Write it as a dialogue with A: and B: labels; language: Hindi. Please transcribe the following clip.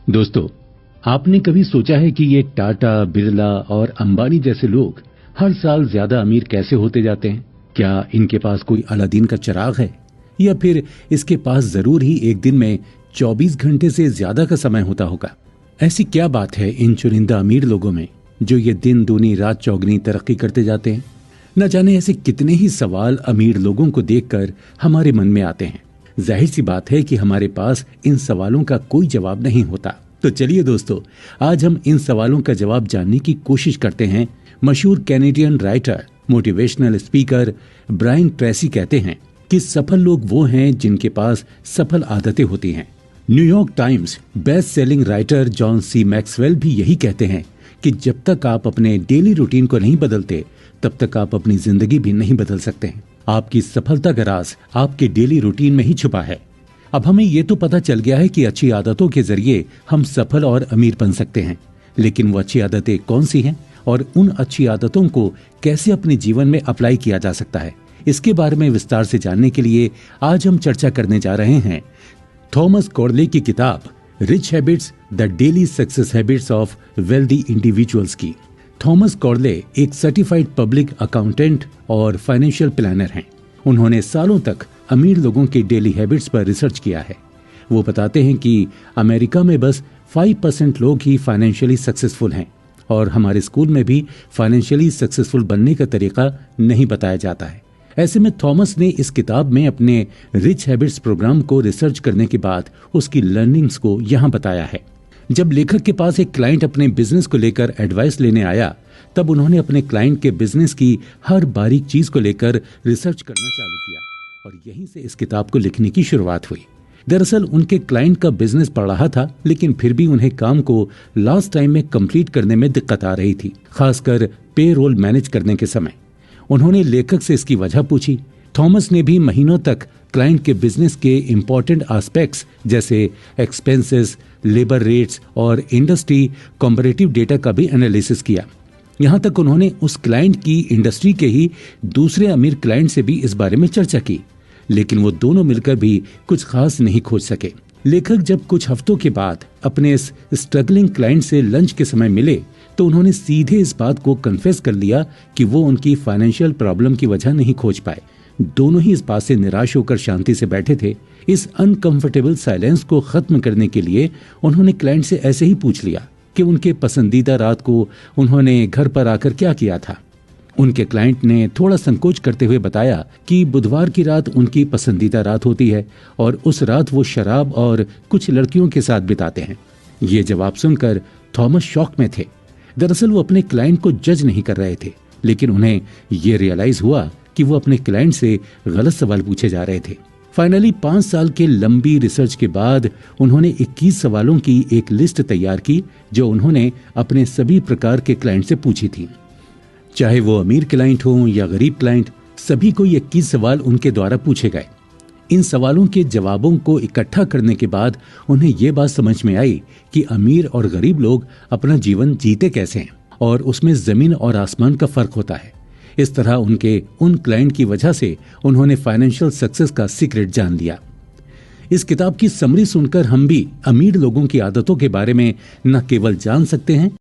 A: दोस्तों, आपने कभी सोचा है कि ये टाटा, बिरला और अंबानी जैसे लोग हर साल ज्यादा अमीर कैसे होते जाते हैं? क्या इनके पास कोई अलादीन का चिराग है, या फिर इसके पास जरूर ही एक दिन में 24 घंटे से ज्यादा का समय होता होगा? ऐसी क्या बात है इन चुनिंदा अमीर लोगों में जो ये दिन दूनी रात चौगनी तरक्की करते जाते हैं? न जाने ऐसे कितने ही सवाल अमीर लोगों को देखकर हमारे मन में आते हैं। जाहिर सी बात है कि हमारे पास इन सवालों का कोई जवाब नहीं होता। तो चलिए दोस्तों, आज हम इन सवालों का जवाब जानने की कोशिश करते हैं। मशहूर Canadian writer, motivational speaker Brian Tracy कहते हैं कि सफल लोग वो हैं जिनके पास सफल आदतें होती हैं। New York Times best selling writer John C Maxwell भी यही कहते हैं कि जब तक आप अपने डेली रूटीन को नहीं बदलते, तब तक आप अपनी जिंदगी भी नहीं बदल सकते हैं। आपकी सफलता का राज आपके डेली रूटीन में ही छुपा है। अब हमें ये तो पता चल गया है कि अच्छी आदतों के जरिए हम सफल और अमीर बन सकते हैं, लेकिन वो अच्छी आदतें कौन सी हैं और उन अच्छी आदतों को कैसे अपने जीवन में अप्लाई किया जा सकता है, इसके बारे में विस्तार से जानने के लिए आज हम चर्चा करने जा रहे हैं थॉमस कॉर्ले की किताब rich habits, the daily success habits of wealthy individuals की। थॉमस कॉर्ले एक सर्टिफाइड पब्लिक अकाउंटेंट और फाइनेंशियल प्लानर हैं। उन्होंने सालों तक अमीर लोगों के डेली हैबिट्स पर रिसर्च किया है। वो बताते हैं कि अमेरिका में बस 5% लोग ही फाइनेंशियली सक्सेसफुल हैं, और हमारे स्कूल में भी फाइनेंशियली सक्सेसफुल बनने का तरीका नहीं बताया जाता है। ऐसे में थॉमस ने इस किताब में अपने रिच हैबिट्स प्रोग्राम को रिसर्च करने के बाद उसकी लर्निंग्स को यहाँ बताया है। जब लेखक के पास एक क्लाइंट अपने बिजनेस को लेकर एडवाइस लेने आया, तब उन्होंने अपने क्लाइंट के बिजनेस की हर बारीक चीज को लेकर रिसर्च करना चालू किया, और यहीं से इस किताब को लिखने की शुरुआत हुई। दरअसल उनके क्लाइंट का बिजनेस बढ़ रहा था, लेकिन फिर भी उन्हें काम को लास्ट टाइम में कंप्लीट करने में दिक्कत आ रही थी, खासकर पे रोल मैनेज करने के समय। उन्होंने लेखक से इसकी वजह पूछी। थॉमस ने भी महीनों तक क्लाइंट के बिजनेस के इंपॉर्टेंट एस्पेक्ट्स जैसे एक्सपेंसेस, लेबर रेट्स और इंडस्ट्री कॉम्परेटिव डेटा का भी एनालिसिस किया। यहाँ तक उन्होंने उस क्लाइंट की इंडस्ट्री के ही दूसरे अमीर क्लाइंट से भी इस बारे में चर्चा की, लेकिन वो दोनों मिलकर भी कुछ खास नहीं खोज सके। लेखक जब कुछ हफ्तों के बाद अपने इस स्ट्रगलिंग क्लाइंट से लंच के समय मिले, तो उन्होंने सीधे इस बात को कन्फेस कर लिया कि वो उनकी फाइनेंशियल प्रॉब्लम की वजह नहीं खोज पाए। दोनों ही इस बात से निराश होकर शांति से बैठे थे। इस अनकंफर्टेबल साइलेंस को खत्म करने के लिए उन्होंने क्लाइंट से ऐसे ही पूछ लिया कि उनके पसंदीदा रात को उन्होंने घर पर आकर क्या किया था। उनके क्लाइंट ने थोड़ा संकोच करते हुए बताया कि बुधवार की रात उनकी पसंदीदा रात होती है और उस रात वो शराब और कुछ लड़कियों के साथ बिताते हैं। ये जवाब सुनकर थॉमस शॉक में थे। दरअसल वो अपने क्लाइंट को जज नहीं कर रहे थे, लेकिन उन्हें ये रियलाइज हुआ कि वो अपने क्लाइंट से गलत सवाल पूछे जा रहे थे। फाइनली 5 साल के लंबी रिसर्च के बाद उन्होंने 21 सवालों की एक लिस्ट तैयार की, जो उन्होंने अपने सभी प्रकार के क्लाइंट से पूछी थी। चाहे वो अमीर क्लाइंट हो या गरीब क्लाइंट, सभी को 21 सवाल उनके द्वारा पूछे गए। इन सवालों के जवाबों को इकट्ठा करने के बाद उन्हें ये बात समझ में आई कि अमीर और गरीब लोग अपना जीवन जीते कैसे हैं, और उसमें जमीन और आसमान का फर्क होता है। इस तरह उनके उन क्लाइंट की वजह से उन्होंने फाइनेंशियल सक्सेस का सीक्रेट जान लिया। इस किताब की समरी सुनकर हम भी अमीर लोगों की आदतों के बारे में न केवल जान सकते हैं,